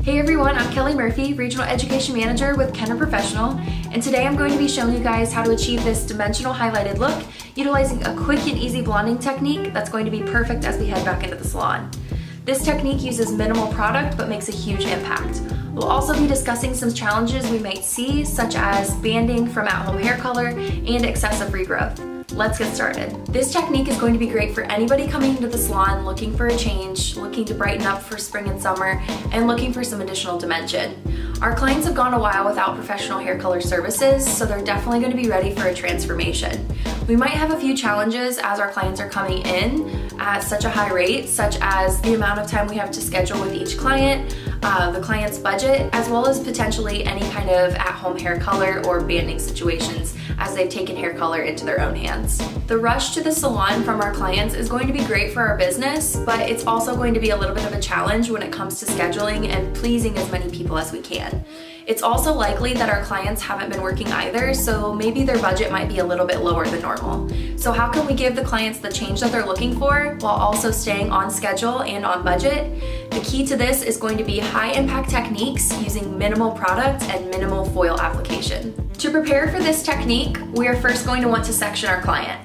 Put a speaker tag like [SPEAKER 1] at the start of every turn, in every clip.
[SPEAKER 1] Hey everyone, I'm Kelly Murphy, Regional Education Manager with Kenra Professional, and today I'm going to be showing you guys how to achieve this dimensional highlighted look utilizing a quick and easy blonding technique that's going to be perfect as we head back into the salon. This technique uses minimal product but makes a huge impact. We'll also be discussing some challenges we might see, such as banding from at-home hair color and excessive regrowth. Let's get started. This technique is going to be great for anybody coming into the salon looking for a change, looking to brighten up for spring and summer, and looking for some additional dimension. Our clients have gone a while without professional hair color services, so they're definitely going to be ready for a transformation. We might have a few challenges as our clients are coming in at such a high rate, such as the amount of time we have to schedule with each client, the client's budget, as well as potentially any kind of at-home hair color or banding situations as they've taken hair color into their own hands. The rush to the salon from our clients is going to be great for our business, but it's also going to be a little bit of a challenge when it comes to scheduling and pleasing as many people as we can. It's also likely that our clients haven't been working either, so maybe their budget might be a little bit lower than normal. So how can we give the clients the change that they're looking for while also staying on schedule and on budget? The key to this is going to be high impact techniques using minimal product and minimal foil application. To prepare for this technique, we are first going to want to section our client.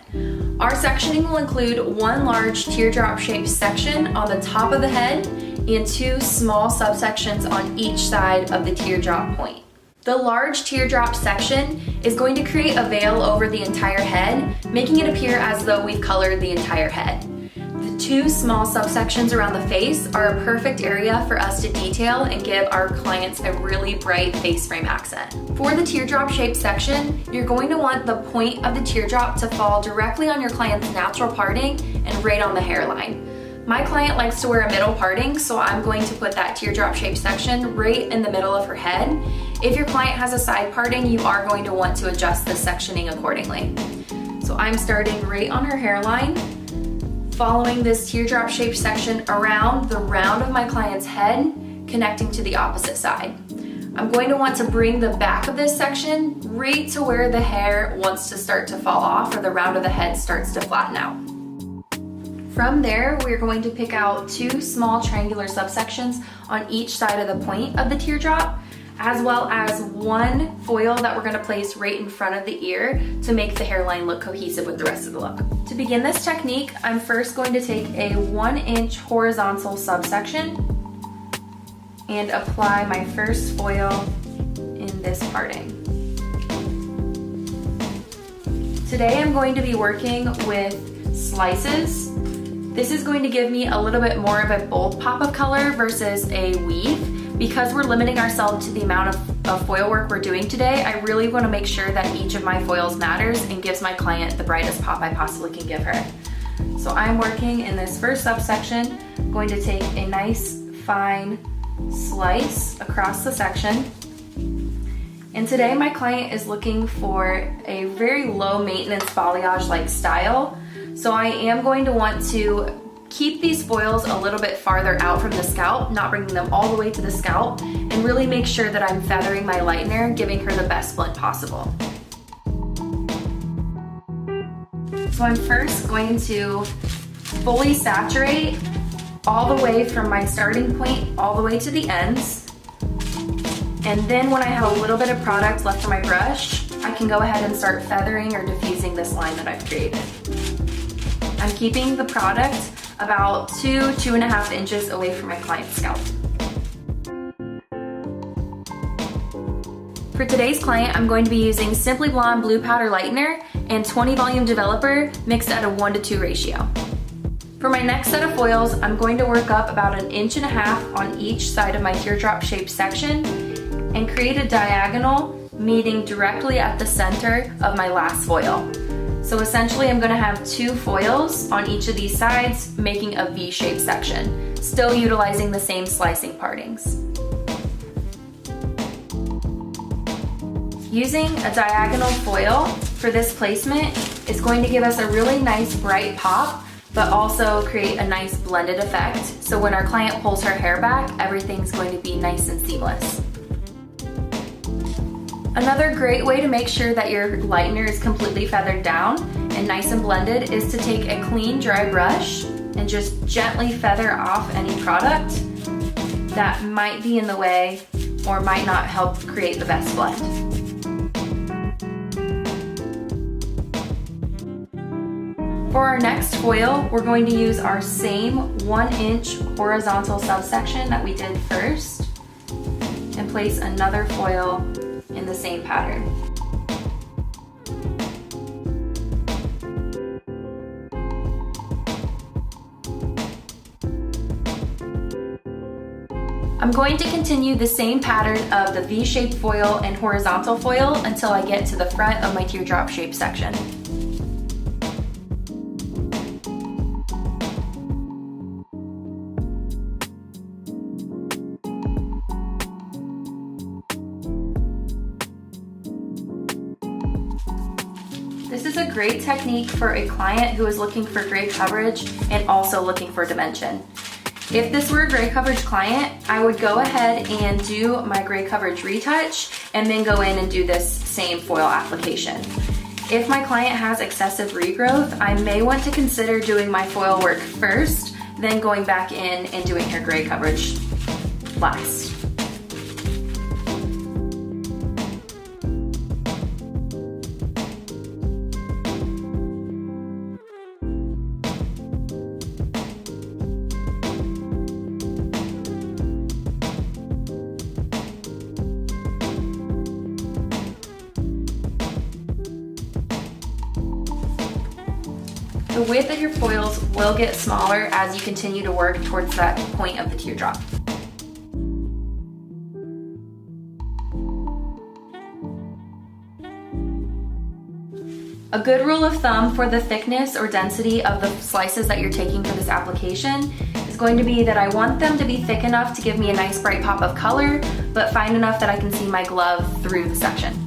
[SPEAKER 1] Our sectioning will include one large teardrop shaped section on the top of the head and two small subsections on each side of the teardrop point. The large teardrop section is going to create a veil over the entire head, making it appear as though we've colored the entire head. The two small subsections around the face are a perfect area for us to detail and give our clients a really bright face frame accent. For the teardrop shaped section, you're going to want the point of the teardrop to fall directly on your client's natural parting and right on the hairline. My client likes to wear a middle parting, so I'm going to put that teardrop shaped section right in the middle of her head. If your client has a side parting, you are going to want to adjust the sectioning accordingly. So I'm starting right on her hairline, following this teardrop shaped section around the round of my client's head, connecting to the opposite side. I'm going to want to bring the back of this section right to where the hair wants to start to fall off or the round of the head starts to flatten out. From there, we're going to pick out two small triangular subsections on each side of the point of the teardrop, as well as one foil that we're going to place right in front of the ear to make the hairline look cohesive with the rest of the look. To begin this technique, I'm first going to take a 1-inch horizontal subsection and apply my first foil in this parting. Today I'm going to be working with slices. This is going to give me a little bit more of a bold pop of color versus a weave. Because we're limiting ourselves to the amount of foil work we're doing today, I really want to make sure that each of my foils matters and gives my client the brightest pop I possibly can give her. So I'm working in this first subsection, going to take a nice fine slice across the section. And today my client is looking for a very low maintenance balayage-like style. So I am going to want to keep these foils a little bit farther out from the scalp, not bringing them all the way to the scalp, and really make sure that I'm feathering my lightener, giving her the best blend possible. So I'm first going to fully saturate all the way from my starting point all the way to the ends. And then when I have a little bit of product left on my brush, I can go ahead and start feathering or diffusing this line that I've created. I'm keeping the product about 2.5 inches away from my client's scalp. For today's client, I'm going to be using Simply Blonde Blue Powder Lightener and 20 Volume Developer mixed at a 1:2 ratio. For my next set of foils, I'm going to work up about 1.5 inches on each side of my teardrop shaped section and create a diagonal meeting directly at the center of my last foil. So essentially I'm going to have two foils on each of these sides, making a V-shaped section, still utilizing the same slicing partings. Using a diagonal foil for this placement is going to give us a really nice bright pop, but also create a nice blended effect. So when our client pulls her hair back, everything's going to be nice and seamless. Another great way to make sure that your lightener is completely feathered down and nice and blended is to take a clean, dry brush and just gently feather off any product that might be in the way or might not help create the best blend. For our next foil, we're going to use our same 1-inch horizontal subsection that we did first and place another foil in the same pattern. I'm going to continue the same pattern of the V-shaped foil and horizontal foil until I get to the front of my teardrop shape section. This is a great technique for a client who is looking for gray coverage and also looking for dimension. If this were a gray coverage client, I would go ahead and do my gray coverage retouch and then go in and do this same foil application. If my client has excessive regrowth, I may want to consider doing my foil work first, then going back in and doing her gray coverage last. The width of your foils will get smaller as you continue to work towards that point of the teardrop. A good rule of thumb for the thickness or density of the slices that you're taking for this application is going to be that I want them to be thick enough to give me a nice bright pop of color, but fine enough that I can see my glove through the section.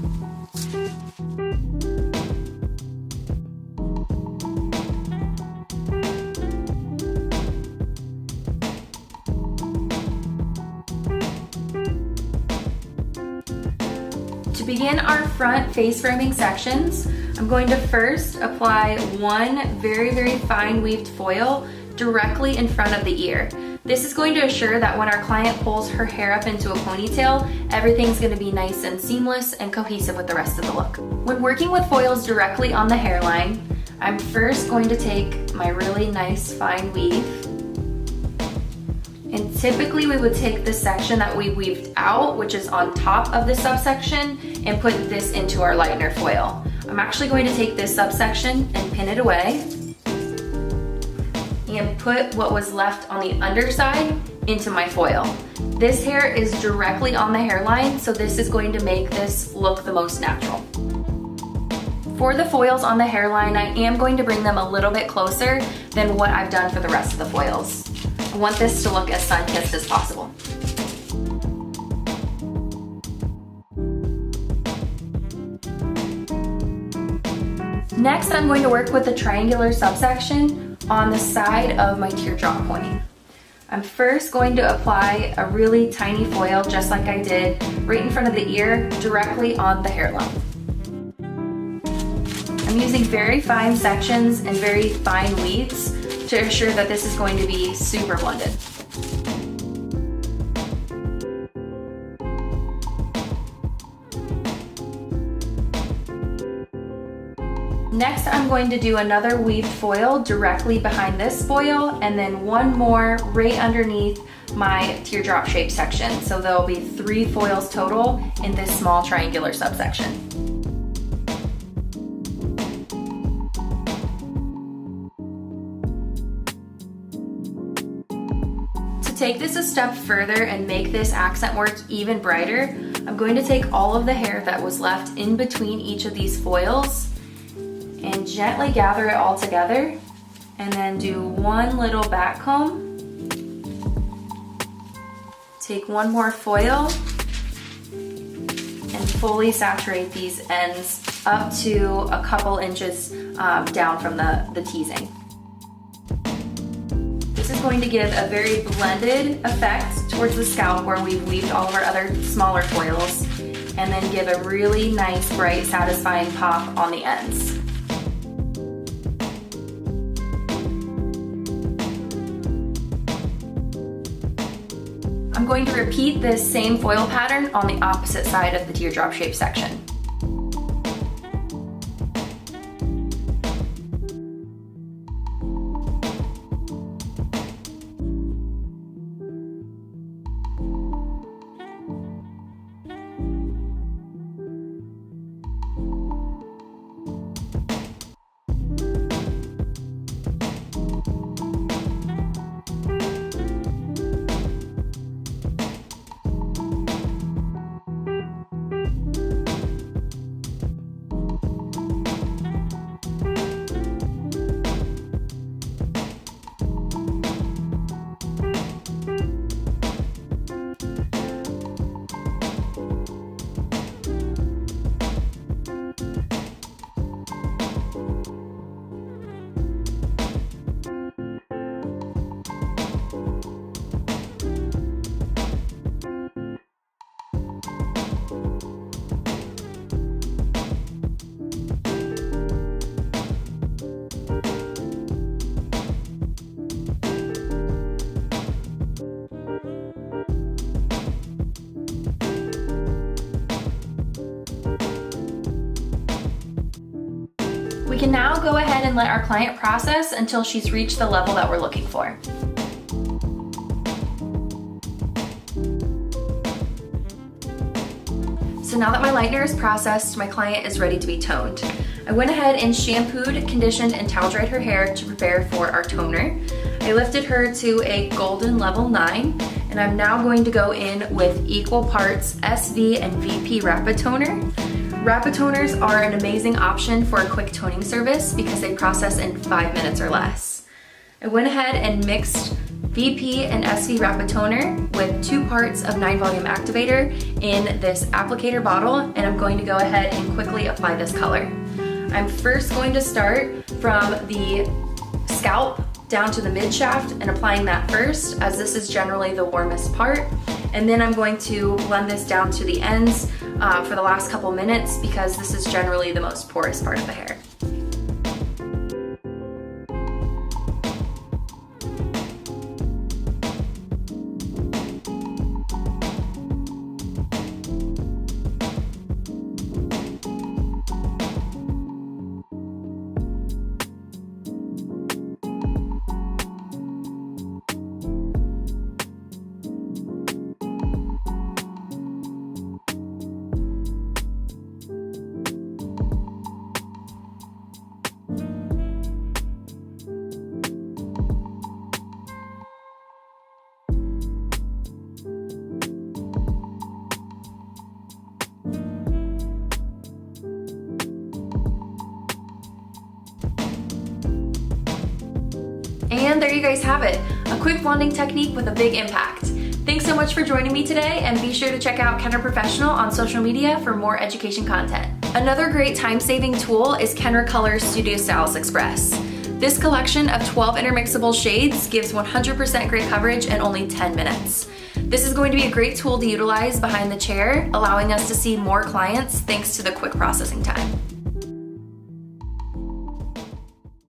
[SPEAKER 1] To begin our front face framing sections, I'm going to first apply one very fine weaved foil directly in front of the ear. This is going to assure that when our client pulls her hair up into a ponytail, everything's going to be nice and seamless and cohesive with the rest of the look. When working with foils directly on the hairline, I'm first going to take my really nice fine weave. And typically we would take the section that we weaved out, which is on top of the subsection, and put this into our lightener foil. I'm actually going to take this subsection and pin it away and put what was left on the underside into my foil. This hair is directly on the hairline, so this is going to make this look the most natural. For the foils on the hairline, I am going to bring them a little bit closer than what I've done for the rest of the foils. I want this to look as sun-kissed as possible. Next, I'm going to work with the triangular subsection on the side of my teardrop point. I'm first going to apply a really tiny foil, just like I did, right in front of the ear, directly on the hairline. I'm using very fine sections and very fine weaves to assure that this is going to be super blended. Next, I'm going to do another weaved foil directly behind this foil, and then one more right underneath my teardrop shape section. So there'll be 3 foils total in this small triangular subsection. To take this a step further and make this accent work even brighter, I'm going to take all of the hair that was left in between each of these foils and gently gather it all together, and then do one little back comb. Take one more foil and fully saturate these ends up to a couple inches down from the teasing. This is going to give a very blended effect towards the scalp where we've weaved all of our other smaller foils, and then give a really nice, bright, satisfying pop on the ends. I'm I'm going to repeat this same foil pattern on the opposite side of the teardrop shape section. We can now go ahead and let our client process until she's reached the level that we're looking for. So now that my lightener is processed, my client is ready to be toned. I went ahead and shampooed, conditioned, and towel dried her hair to prepare for our toner. I lifted her to a golden level 9, and I'm now going to go in with equal parts SV and VP Rapid Toner. Rapid toners are an amazing option for a quick toning service because they process in 5 minutes or less. I went ahead and mixed VP and SV Rapid Toner with 2 parts of 9 volume activator in this applicator bottle, and I'm going to go ahead and quickly apply this color. I'm first going to start from the scalp down to the mid shaft and applying that first, as this is generally the warmest part. And then I'm going to blend this down to the ends for the last couple minutes because this is generally the most porous part of the hair. And there you guys have it, a quick blonding technique with a big impact. Thanks so much for joining me today, and be sure to check out Kenra Professional on social media for more education content. Another great time-saving tool is Kenra Color Studio Styles Express. This collection of 12 intermixable shades gives 100% gray coverage in only 10 minutes. This is going to be a great tool to utilize behind the chair, allowing us to see more clients thanks to the quick processing time.